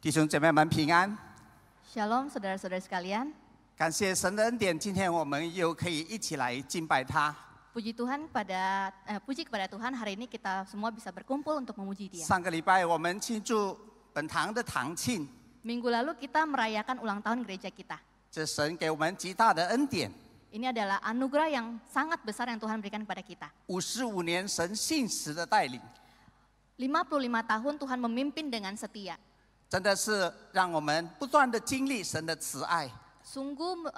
弟兄姐妹们平安。 Shalom saudara-saudara sekalian. 感谢神的恩典，今天我们又可以一起来敬拜他。 Puji kepada Tuhan, hari ini kita semua bisa berkumpul untuk memuji Dia. 上个礼拜我们庆祝本堂的堂庆， Minggu lalu kita merayakan ulang tahun gereja kita. 这神给我们极大的恩典。 Ini adalah anugerah yang sangat besar yang Tuhan berikan kepada kita. 55年神信实的带领， 55 tahun Tuhan memimpin dengan setia. 真的是让我们不断的经历神的慈爱， Sungguh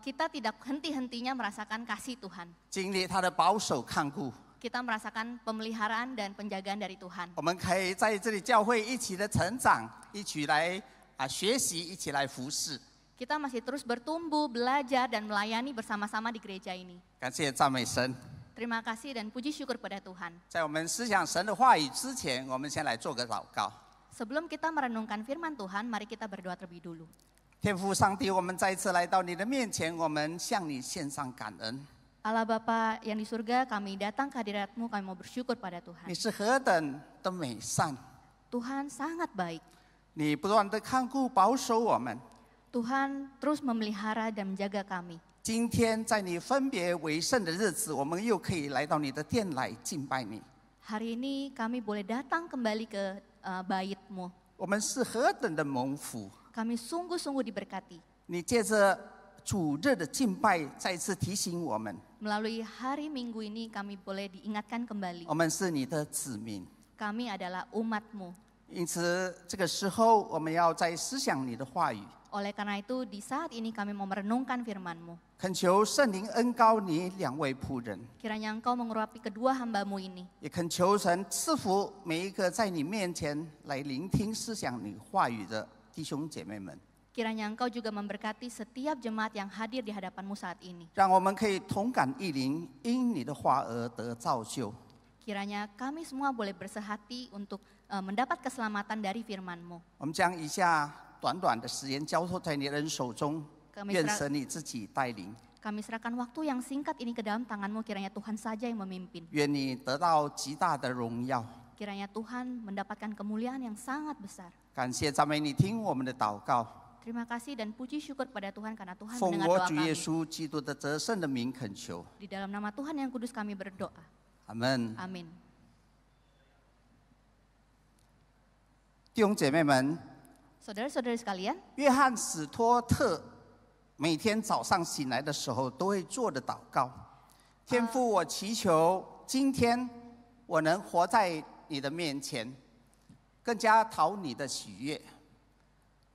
kita tidak henti-hentinya merasakan kasih Tuhan. 经历他的保守看顾。 Kita merasakan pemeliharaan dan penjagaan dari Tuhan. 我们可以在这里教会一起的成长，一起来学习，一起来服侍。 Kita masih terus bertumbuh, belajar, dan melayani bersama-sama di gereja ini. 感谢赞美神。 Terima kasih dan puji syukur pada Tuhan. 在我们思想神的话语之前，我们先来做个祷告。 Sebelum kita merenungkan firman Tuhan, mari kita berdoa terlebih dulu. 天父上帝，我们再一次来到你的面前，我们向你献上感恩。 Allah Bapa yang di surga, kami datang ke hadirat-Mu, kami mau bersyukur pada Tuhan. 你是何等的美善， Tuhan sangat baik. 你不断的看顾保守我们。 Tuhan terus memelihara dan menjaga kami. 今天在你分别为圣的日子，我们又可以来到你的殿来敬拜你。 Hari ini kami boleh datang kembali ke bait-Mu. 我们是何等的蒙福！ Kami sungguh-sungguh diberkati. 你借着主日的敬拜，再一次提醒我们， Melalui hari Minggu ini kami boleh diingatkan kembali. 我们是你的子民。 Kami adalah umat-Mu. 因此，这个时候我们要在思想你的话语， Oleh karena itu di saat ini kami mau merenungkan firman-Mu. 恳求圣灵恩膏你两位仆人， Kiranya Engkau mengurapi kedua hamba-Mu ini. 也恳求神赐福每一个在你面前来聆听思想你话语的弟兄姐妹们， Kiranya Engkau juga memberkati setiap jemaat yang hadir di hadapan-Mu saat ini. 让我们可以同感异灵，因你的话而得造就。 Kiranya kami semua boleh bersehati untuk mendapat keselamatan dari firman-Mu. 我们将以下短短的时间交托在你人手中， Kami 愿神你自己带领， Kami serahkan waktu yang singkat ini ke dalam tangan-Mu, kiranya Tuhan saja yang memimpin. 愿你得到极大的荣耀。 Kiranya Tuhan mendapatkan kemuliaan yang sangat besar. 感谢赞美你听我们的祷告， Terima kasih dan puji syukur pada Tuhan karena Tuhan 奉 mendengar 我 doa 主耶 kami. 稣基督的得胜的名恳求， Di dalam nama Tuhan yang kudus kami berdoa. 阿门。 Amin. 弟兄姐妹们， Saudara-saudara sekalian, 约翰史托特每天早上醒来的时候都会做的祷告：天父，我祈求今天我能活在你的面前，更加讨你的喜悦。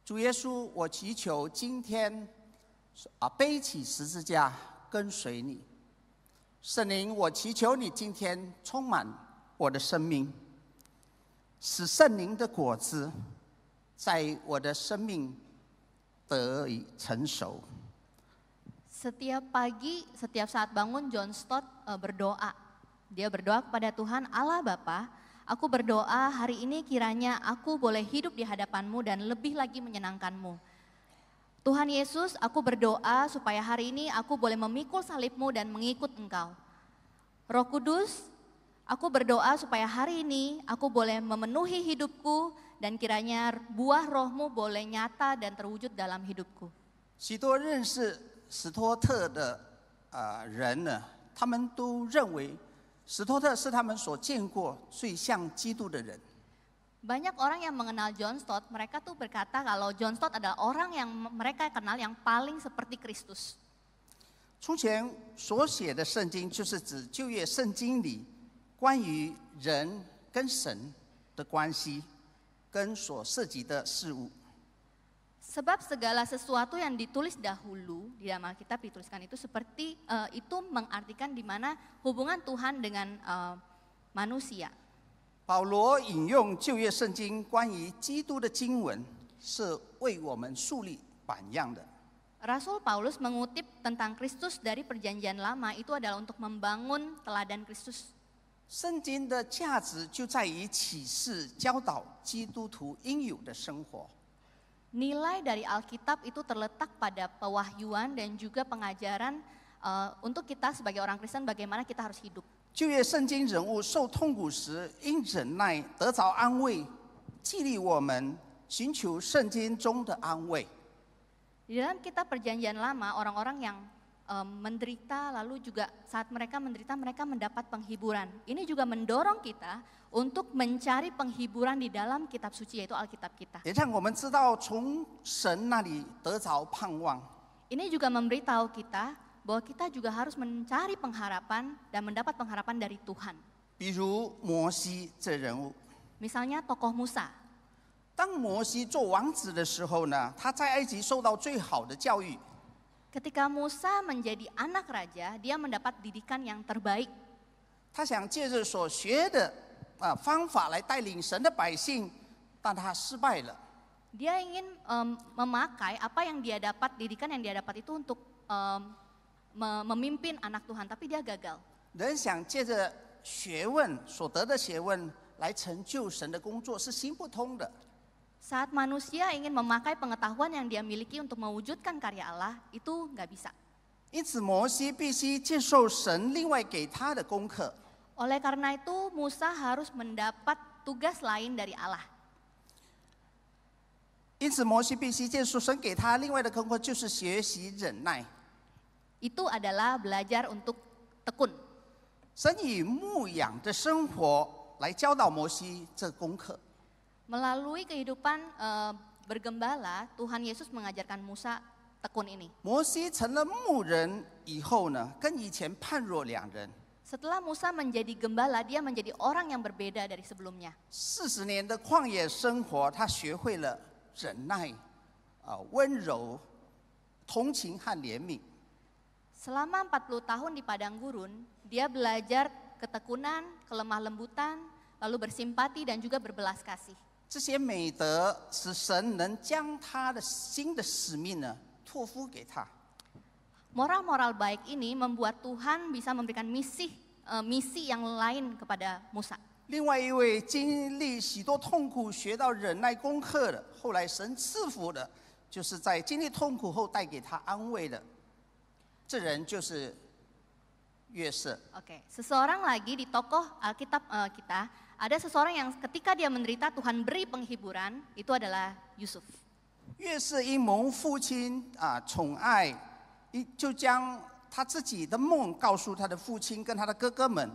主耶稣，我祈求今天背起十字架跟随你。圣灵，我祈求你今天充满我的生命，使圣灵的果子在我的生命得以成熟。 setiap pagi, setiap saat bangun John Stott berdoa. Dia berdoa kepada Tuhan, Allah Bapa, aku berdoa hari ini kiranya aku boleh hidup di hadapan-Mu dan lebih lagi menyenangkan-Mu. Tuhan Yesus, aku berdoa supaya hari ini aku boleh memikul salib-Mu dan mengikut Engkau. Roh Kudus, aku berdoa supaya hari ini aku boleh memenuhi hidupku dan kiranya buah Roh-Mu boleh nyata dan terwujud dalam hidupku. 许多认识史托特的人呢，他们都认为史托特是他们所见过最像基督的人。 Banyak orang yang mengenal John Stott, mereka tuh berkata kalau John Stott adalah orang yang mereka kenal yang paling seperti Kristus. 从前所写的圣经，就是指旧约圣经里关于人跟神的关系，跟所涉及的事物。 Sebab segala sesuatu yang ditulis dahulu di dalam Alkitab dituliskan itu seperti itu mengartikan di mana hubungan Tuhan dengan manusia. 保罗引用旧约圣经关于基督的经文，是为我们树立榜样的。 Rasul Paulus mengutip tentang Kristus dari perjanjian lama itu adalah untuk membangun teladan Kristus. 圣经的价值就在于启示、教导基督徒应有的生活。 Nilai dari Alkitab itu terletak pada pewahyuan dan juga pengajaran untuk kita sebagai orang Kristen bagaimana kita harus hidup. 旧约圣经人物受痛苦时，因忍耐得着安慰，激励我们寻求圣经中的安慰。 Di dalam kitab Perjanjian Lama, orang-orang yang menderita, lalu juga saat mereka menderita, mereka mendapat penghiburan. Ini juga mendorong kita untuk mencari penghiburan di dalam kitab suci, yaitu Alkitab kita. 也让我们知道从神那里得着盼望。 Ini juga memberitahu kita bahwa kita juga harus mencari pengharapan dan mendapat pengharapan dari Tuhan. 比如摩西这人物， Misalnya tokoh Musa. 当摩西做王子的时候呢，他在埃及受到最好的教育。 Ketika Musa menjadi anak raja, dia mendapat didikan yang terbaik. 他想借着所学的方法来带领神的百姓，但他失败了。 Dia ingin memakai apa yang dia dapat, didikan yang dia dapat itu untuk memimpin anak Tuhan, tapi dia gagal. 人想借着学问所得的学问来成就神的工作是行不通的。 Saat manusia ingin memakai pengetahuan yang dia miliki untuk mewujudkan karya Allah, itu nggak bisa. 因此，摩西必须接受神另外给他的功课。 Oleh karena itu, Musa harus mendapat tugas lain dari Allah. 因此，摩西必须接受神给他另外的功课，就是学习忍耐。 Itu adalah belajar untuk tekun. 神以牧养的生活来教导摩西这功课。 Melalui kehidupan bergembala, Tuhan Yesus mengajarkan Musa tekun ini. 摩西成了牧人以后呢，跟以前判若两人。 Setelah Musa menjadi gembala, dia menjadi orang yang berbeda dari sebelumnya. 40年的旷野生活，他学会了忍耐、温柔、同情和怜悯。 Selama 40 tahun di padang gurun, dia belajar ketekunan, kelemah lembutan, lalu bersimpati dan juga berbelas kasih. 这些美德使神能将他的新的使命呢托付给他。 Moral-moral baik ini membuat Tuhan bisa memberikan misi yang lain kepada Musa. 另外一位经历许多痛苦、学到忍耐功课的，后来神赐福的，就是在经历痛苦后带给他安慰的，这人就是约瑟。 Oke, seseorang lagi di tokoh Alkitab kita, ada seseorang yang ketika dia menderita Tuhan beri penghiburan, itu adalah Yusuf. 约瑟因蒙父亲宠爱，就将他自己的梦告诉他的父亲跟他的哥哥们，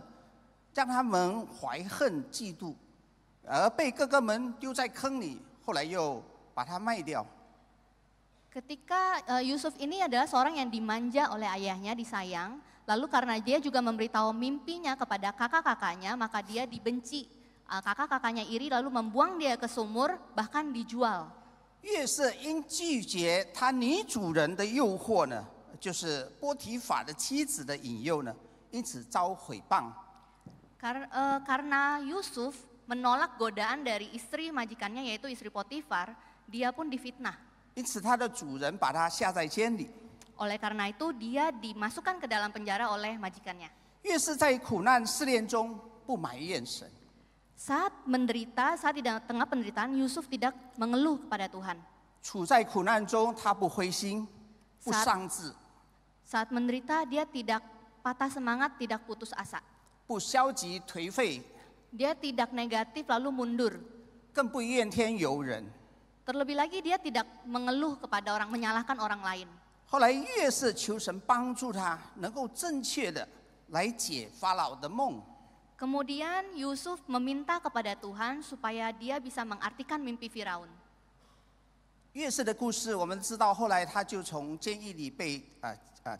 让他们怀恨嫉妒，而被哥哥们丢在坑里，后来又把他卖掉。 Ketika Yusuf ini adalah seorang yang dimanja oleh ayahnya, disayang, lalu karena dia juga memberitahu mimpinya kepada kakak-kakaknya, maka dia dibenci. Kakak-kakaknya iri lalu membuang dia ke sumur, bahkan dijual. 约瑟因拒绝他女主人的诱惑呢，就是波提法的妻子的引诱呢，因此遭毁谤。 Karena Yusuf menolak godaan dari istri majikannya, yaitu istri Potifar, dia pun difitnah. 因此他的主人把他下在监里。 Oleh karena itu dia dimasukkan ke dalam penjara oleh majikannya. 约瑟在苦难试炼中不埋怨神， Saat menderita, saat di tengah penderitaan, Yusuf tidak mengeluh kepada Tuhan. 处在苦难中他不灰心，不丧志， Saat menderita, dia tidak patah semangat, tidak putus asa. 不消极颓废， Dia tidak negatif lalu mundur. 更不怨天尤人。 Terlebih lagi dia tidak mengeluh kepada orang, menyalahkan orang lain. 后来约瑟求神帮助他，能够正确的来解法老的梦。 Kemudian Yusuf meminta kepada Tuhan supaya dia bisa mengartikan mimpi Firaun. 约瑟的故事我们知道，后来他就从监狱里被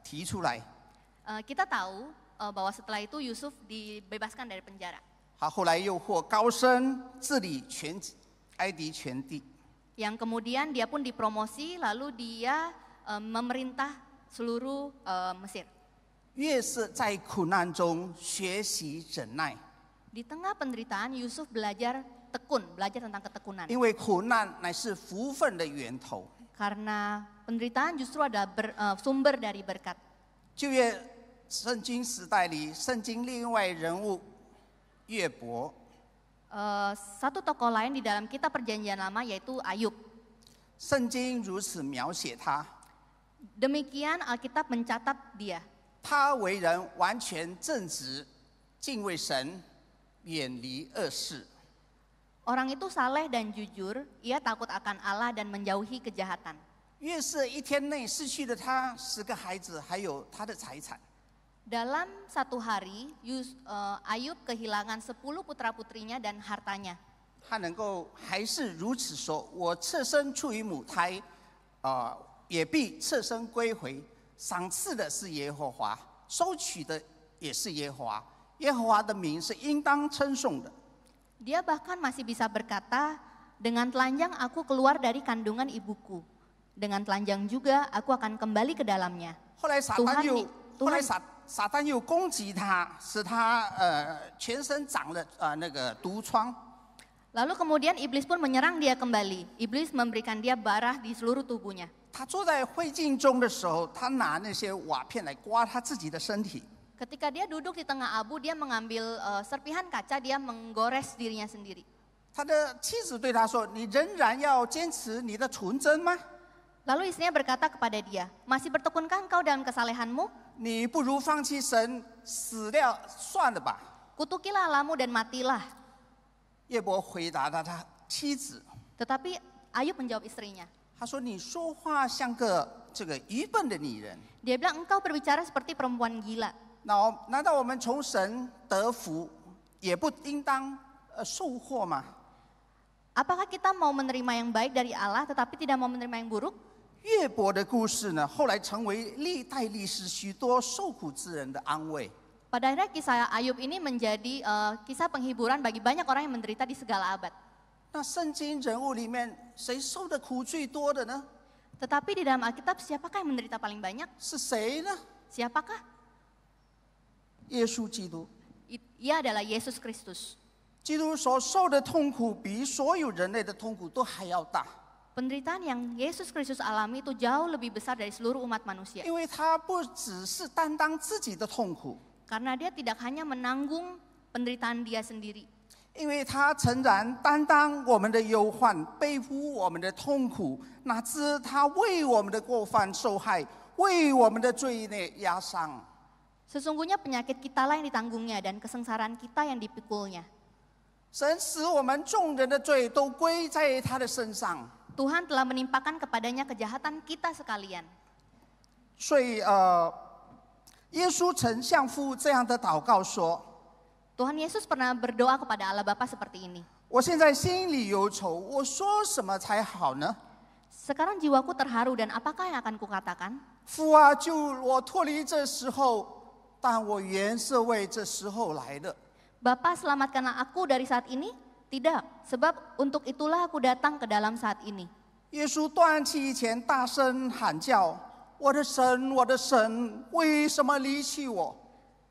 提出来。 Kita tahu bahwa setelah itu Yusuf dibebaskan dari penjara. 他后来又获高升，治理全埃及全地。 Yang kemudian dia pun dipromosi, lalu dia memerintah seluruh Mesir. 约瑟在苦难中学习忍耐， Di tengah penderitaan Yusuf belajar tekun, belajar tentang ketekunan. 因为苦难乃是福分的源头。 Karena penderitaan justru adalah sumber dari berkat. 旧约圣经时代里，圣经另外人物约伯， Satu tokoh lain di dalam kitab Perjanjian Lama yaitu Ayub. 圣经如此描写他： Demikian Alkitab mencatat dia. 他为人完全正直，敬畏神，远离恶事。Orang itu saleh dan jujur, ia takut akan Allah dan menjauhi kejahatan. 约瑟一天内失去了他10个孩子，还有他的财产。 Dalam satu hari, Ayub kehilangan 10 putra-putrinya dan hartanya. 他能够还是如此说：“我侧身出于母胎，也必侧身归回。赏赐的是耶和华，收取的也是耶和华。耶和华的名是应当称颂的。” Dia bahkan masih bisa berkata, dengan telanjang aku keluar dari kandungan ibuku. Dengan telanjang juga aku akan kembali ke dalamnya. 后来撒旦又攻击他，使他全身长了那个毒疮。 Lalu kemudian iblis pun menyerang dia kembali. Iblis memberikan dia barah di seluruh tubuhnya. 他坐在灰烬中的时候，他拿那些瓦片来刮他自己的身体。 Ketika dia duduk di tengah abu, dia mengambil serpihan kaca, dia menggores dirinya sendiri. 他的妻子对他说：“你仍然要坚持你的纯真吗？ Lalu istrinya berkata kepada dia, masih bertekunkah engkau dalam kesalehanmu? 你不如放弃神，死了算了吧。” Kutukilah Allahmu dan matilah. 约伯回答他妻子， Tetapi Ayub menjawab istrinya. 他说：“你说话像个这个愚笨的女人。 Dia bilang, engkau berbicara seperti perempuan gila. 难道我们从神得福，也不应当受祸吗？” Apakah kita mau menerima yang baik dari Allah tetapi tidak mau menerima yang buruk? 约伯的故事呢，后来成为历代历史许多受苦之人的安慰。 Pada akhirnya kisah Ayub ini menjadi kisah penghiburan bagi banyak orang yang menderita di segala abad. 那圣经人物里面，谁受的苦最多的呢？ Tetapi di dalam Alkitab siapakah yang menderita paling banyak? 是谁呢？ Siapakah? 耶稣基督。 Ia adalah Yesus Kristus. 基督所受的痛苦，比所有人类的痛苦都还要大。 Penderitaan yang Yesus Kristus alami itu jauh lebih besar dari seluruh umat manusia. 因为他不只是担当自己的痛苦， Karena dia tidak hanya menanggung penderitaan dia sendiri. 因为他诚然担当我们的忧患，背负我们的痛苦，哪知他为我们的过犯受害，为我们的罪孽压伤。 Sesungguhnya penyakit kita lah yang ditanggungnya dan kesengsaraan kita yang dipikulnya. 神使我们众人的罪都归在他的身上。 Tuhan telah menimpakan kepadanya kejahatan kita sekalian. 所以耶稣曾向父这样的祷告说： Tuhan Yesus pernah berdoa kepada Allah Bapa seperti ini. 我现在心里忧愁，我说什么才好呢？ Sekarang jiwaku terharu dan apakah yang akan kukatakan? 父啊，救我脱离这时候，但我原是为这时候来的。 Bapa, selamatkanlah aku dari saat ini? Tidak, sebab untuk itulah aku datang ke dalam saat ini. 耶稣断气前大声喊叫：“我的神，我的神，为什么离弃我？”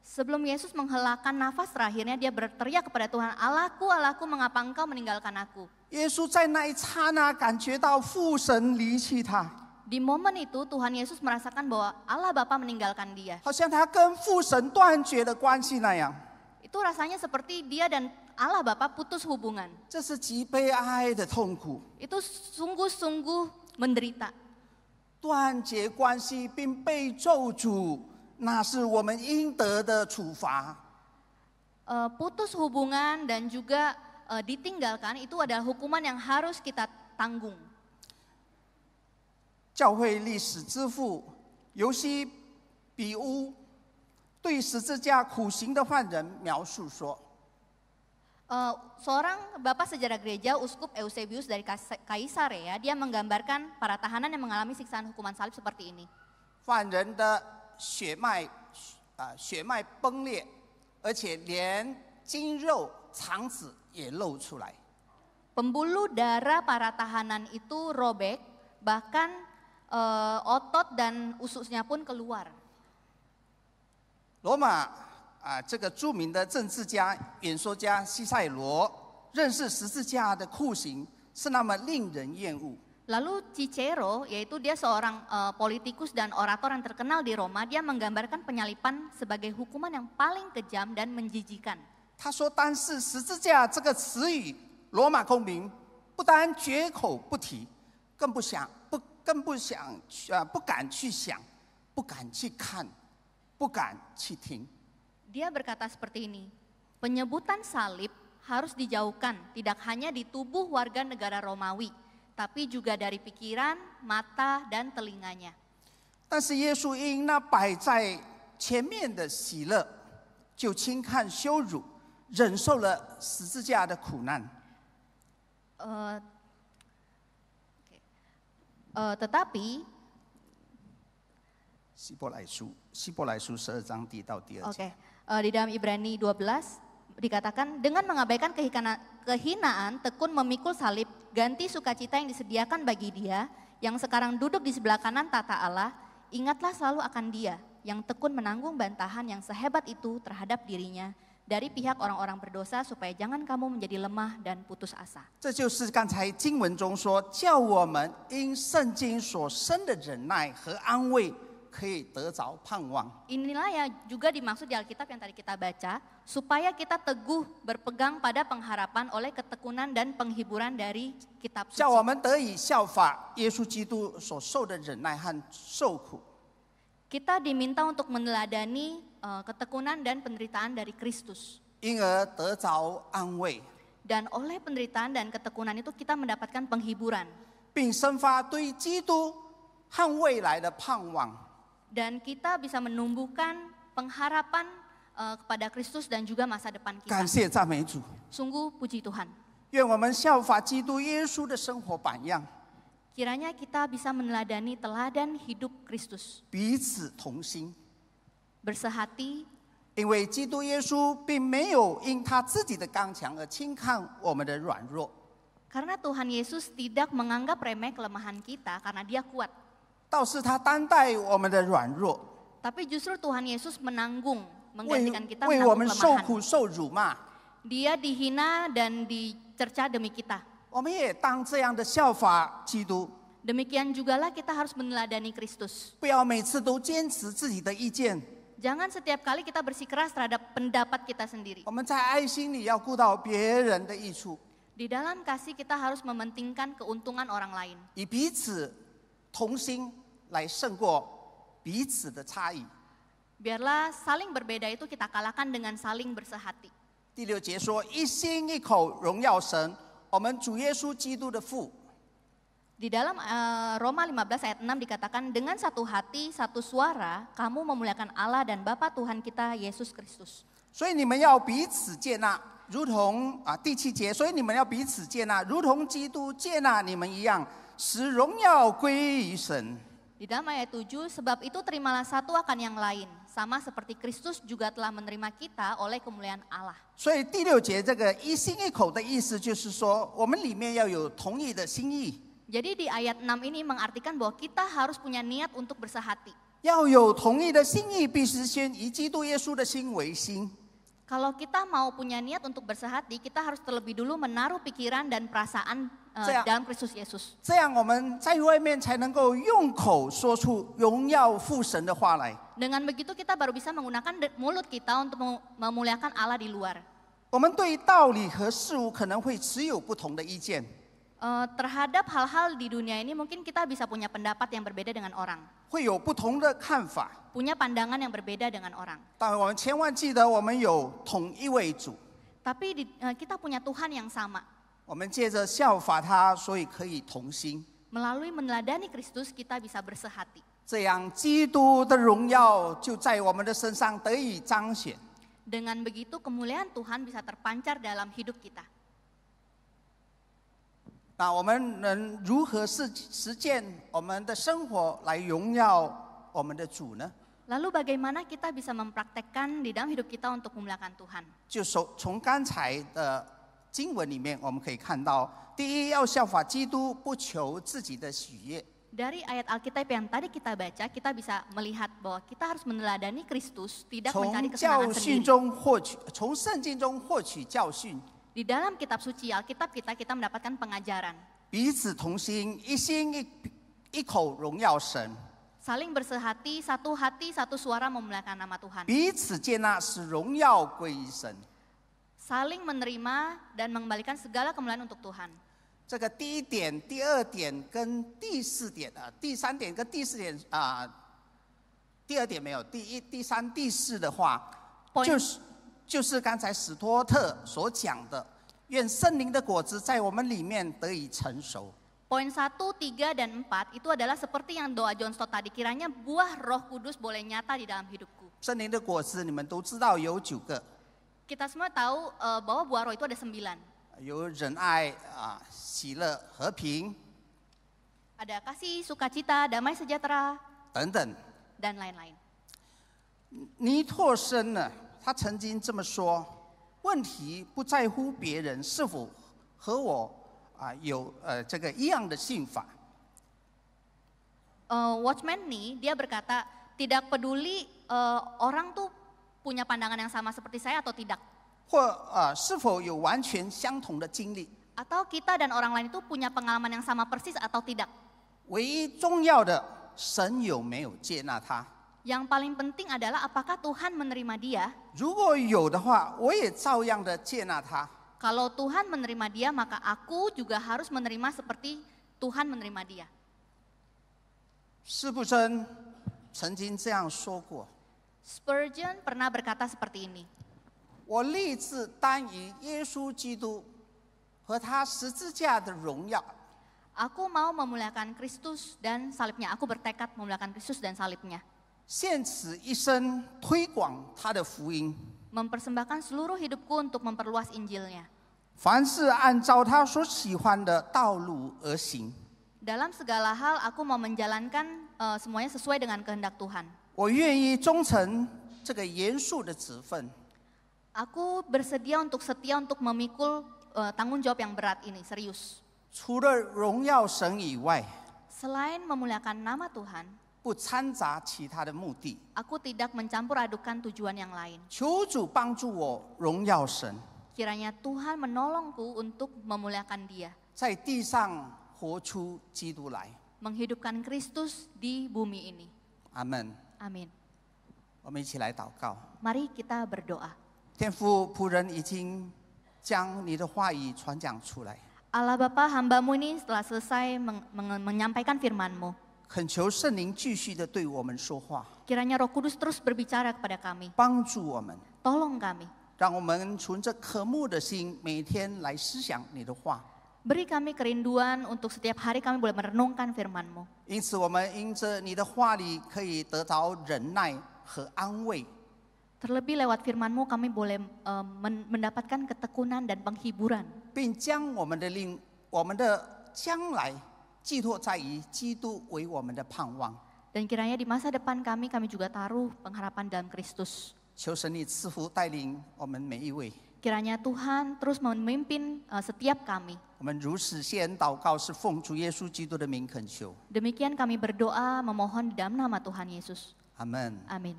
Sebelum Yesus menghelakan nafas terakhirnya, dia berteriak kepada Tuhan, Allahku, Allahku, mengapa engkau meninggalkan aku? 耶稣在那一刹那感觉到父神离弃他， Di momen itu Tuhan Yesus merasakan bahwa Allah Bapa meninggalkan dia. 好像他跟父神断绝的关系那样。 Itu rasanya seperti dia dan Allah Bapa putus hubungan. 这是极悲哀的痛苦， Itu sungguh-sungguh menderita. 断绝关系并被咒诅，那是我们应得的处罚。 Putus hubungan dan juga ditinggalkan itu adalah hukuman yang harus kita tanggung. 教会历史之父尤西比乌对十字架苦行的犯人描述说： Seorang bapak sejarah gereja, Uskup Eusebius dari Kaisarea, dia menggambarkan para tahanan yang mengalami siksaan hukuman salib seperti ini. 犯人的血脉崩裂，而且连筋肉、肠子也露出来。 Pembuluh darah para tahanan itu robek, bahkan otot dan ususnya pun keluar. 罗马这个著名的政治家、演说家西塞罗认识十字架的酷刑是那么令人厌恶。 Lalu Cicero, yaitu dia seorang politikus dan orator yang terkenal di Roma, dia menggambarkan penyalipan sebagai hukuman yang paling kejam dan menjijikan. 他说：“单是十字架这个词语，罗马公民不单绝口不提，更不敢去想，不敢去看，不敢去听。” Dia berkata seperti ini, penyebutan salib harus dijauhkan, tidak hanya di tubuh warga negara Romawi, tapi juga dari pikiran, mata, dan telinganya. 但是耶稣因那摆在前面的喜乐，就轻看羞辱，忍受了十字架的苦难。 Tetapi 希伯来书12章第1到第2节。 di dalam Ibrani 12 dikatakan dengan mengabaikan kehinaan, tekun memikul salib, ganti sukacita yang disediakan bagi dia yang sekarang duduk di sebelah kanan tata Allah, ingatlah selalu akan dia yang tekun menanggung bantahan yang sehebat itu terhadap dirinya dari pihak orang-orang berdosa supaya jangan kamu menjadi lemah dan putus asa. 这就是刚才经文中说，叫我们因圣经所生的忍耐和安慰，可以得着盼望。 Inilah ya juga dimaksud di Alkitab yang tadi kita baca, supaya kita teguh berpegang pada pengharapan oleh ketekunan dan penghiburan dari kitab 叫我 suci. 们得以效法耶稣基督所受的忍耐和受苦， Kita diminta untuk meneladani ketekunan dan penderitaan dari Kristus. 因而得着安慰， Dan oleh penderitaan dan ketekunan itu kita mendapatkan penghiburan. 并生发对基督和未来的盼望。 Dan kita bisa menumbuhkan pengharapan kepada Kristus dan juga masa depan kita. 感谢赞美主， Sungguh puji Tuhan. 愿我们效法基督耶稣的生活榜样， Kiranya kita bisa meneladani teladan hidup Kristus. 彼此同心。 Bersehati, 因为基督耶稣并没有因他自己的刚强而轻看我们的软弱， karena Tuhan Yesus tidak menganggap remeh kelemahan kita karena dia kuat. 倒是他担待我们的软弱， Tapi justru Tuhan Yesus menanggung, 为 menggantikan kita 为我们 menanggung 受 kelemahan. 苦受辱嘛。 Dia dihina dan dicerca demi kita. 我们也当这样的效法基督， Demikian jugalah kita harus meneladani Kristus. 不要每次都坚持自己的意见。 Jangan setiap kali kita bersikeras terhadap pendapat kita sendiri. 我们在爱心里要顾到别人的益处， Di dalam kasih kita harus mementingkan keuntungan orang lain. 以彼此同心来胜过彼此的差异。 Biarlah saling berbeda itu kita kalahkan dengan saling bersehati. 第6节说：“一心一口荣耀神，我们主耶稣基督的父。” Di dalam Roma 15 ayat 6 dikatakan dengan satu hati, satu suara, kamu memuliakan Allah dan Bapa Tuhan kita Yesus Kristus. 所以你们要彼此接纳，如同第7节，所以你们要彼此接纳，如同基督接纳你们一样，使荣耀归于神。 Di dalam ayat 7, sebab itu terimalah satu akan yang lain, sama seperti Kristus juga telah menerima kita oleh kemuliaan Allah. 所以第6节这个一心一口的意思，就是说我们里面要有同意的心意， Jadi di ayat 6 ini mengartikan bahwa kita harus punya niat untuk bersehati. 要有同意的心意，必须先以基督耶稣的心为心。 Kalau kita mau punya niat untuk bersehati, kita harus terlebih dulu menaruh pikiran dan perasaan dalam Kristus Yesus. 这样我们在外面才能够用口说出荣耀父神的话来。 Dengan begitu kita baru bisa menggunakan mulut kita untuk memuliakan Allah di luar. 我们对道理和事物可能会持有不同的意见， Terhadap hal-hal di dunia ini mungkin kita bisa punya pendapat yang berbeda dengan orang. 会有不同的看法。 Punya pandangan yang berbeda dengan orang. 但我们千万记得，我们有同一位主， Tapi kita punya Tuhan yang sama. 我们借着效法他，所以可以同心。 Melalui meneladani Kristus kita bisa bersehati. 这样，基督的荣耀就在我们的身上得以彰显。 Dengan begitu kemuliaan Tuhan bisa terpancar dalam hidup kita. 那我们能如何实践我们的生活来荣耀我们的主呢？ Lalu bagaimana kita bisa mempraktekkan di dalam hidup kita untuk memuliakan Tuhan? 就从刚才的经文里面，我们可以看到，第一要效法基督，不求自己的喜悦。 Dari ayat Alkitab yang tadi kita baca, kita bisa melihat bahwa kita harus meneladani Kristus, tidak mencari 从教 kesenangan 训 sendiri. 中获取，从圣经中获取教训， Di dalam kitab suci Alkitab kita mendapatkan pengajaran. 彼此同心，一心一口荣耀神， Saling bersehati, satu suara memuliakan nama Tuhan. 彼此接纳，使荣耀归于神。 Saling menerima dan mengembalikan segala kemuliaan untuk Tuhan. 这个第一点、第二点跟第四点第三点跟第四点第二点没有，第一、第三、第四的话，就是刚才史托特所讲的，愿圣灵的果子在我们里面得以成熟。 Poin 1, 3, dan 4 itu adalah seperti yang doa John Stott tadi. Kiranya buah Roh Kudus boleh nyata di dalam hidupku. 圣灵的果子你们都知道有9个， Kita semua tahu bahwa buah roh itu ada 9. 有忍爱喜乐、和平 Ada kasih, sukacita, damai sejahtera, 等等。 dan lain-lain. 尼托生呢，他曾经这么说：问题不在乎别人是否和我有这个一样的信法。 Watchman nih, dia berkata, tidak peduli orang tuh punya pandangan yang sama seperti saya atau tidak. 或是否有完全相同的经历。 Atau kita dan orang lain itu punya pengalaman yang sama persis atau tidak. 唯一重要的，神有没有接纳他？ Yang paling penting adalah apakah Tuhan menerima dia. 如果有的话，我也照样的接纳他。 Kalau Tuhan menerima dia, maka aku juga harus menerima seperti Tuhan menerima dia. 司布真曾经这样说过： Spurgeon pernah berkata seperti ini. 我立志单以耶稣基督和他十字架的荣耀， Aku mau memuliakan Kristus dan salibnya. Aku bertekad memuliakan Kristus dan salibnya. 献此一生推广他的福音。 Mempersembahkan seluruh hidupku untuk memperluas Injilnya. 凡是按照他所喜欢的道路而行。 Dalam segala hal aku mau menjalankan semuanya sesuai dengan kehendak Tuhan. 我愿意忠诚这个严肃的职分。 Aku bersedia untuk setia untuk memikul tanggung jawab yang berat ini, serius. 除了荣耀神以外， Selain memuliakan nama Tuhan, 不掺杂其他的目的。 aku tidak mencampur adukan tujuan yang lain. 求主帮助我荣耀神， Kiranya Tuhan menolongku untuk memuliakan Dia. 在地上活出基督来。 Menghidupkan Kristus di bumi ini. 阿门。 Amin. 我们一起来祷告。 Mari kita berdoa. 天父，仆人已经将你的话语传讲出来， Allah Bapa, hamba-Mu ini setelah selesai menyampaikan firman-Mu. 恳求圣灵继续的对我们说话， Kiranya Roh Kudus terus berbicara kepada kami. 帮助我们， Tolong kami. 让我们存着渴慕的心，每天来思想你的话。 Beri kami kerinduan untuk setiap hari kami boleh merenungkan firman-Mu. 因此，我们因着你的话里可以得着忍耐和安慰。 Terlebih lewat firman-Mu kami boleh mendapatkan ketekunan dan penghiburan. 并将我们的将来寄托在于基督为我们的盼望。 Dan kiranya di masa depan kami juga taruh pengharapan dalam Kristus. 求神你赐福带领我们每一位。 Kiranya Tuhan terus memimpin setiap kami. 我们如此谢恩祷告，是奉主耶稣基督的名恳求。 Demikian kami berdoa memohon di dalam nama Tuhan Yesus. 阿门。 Amin.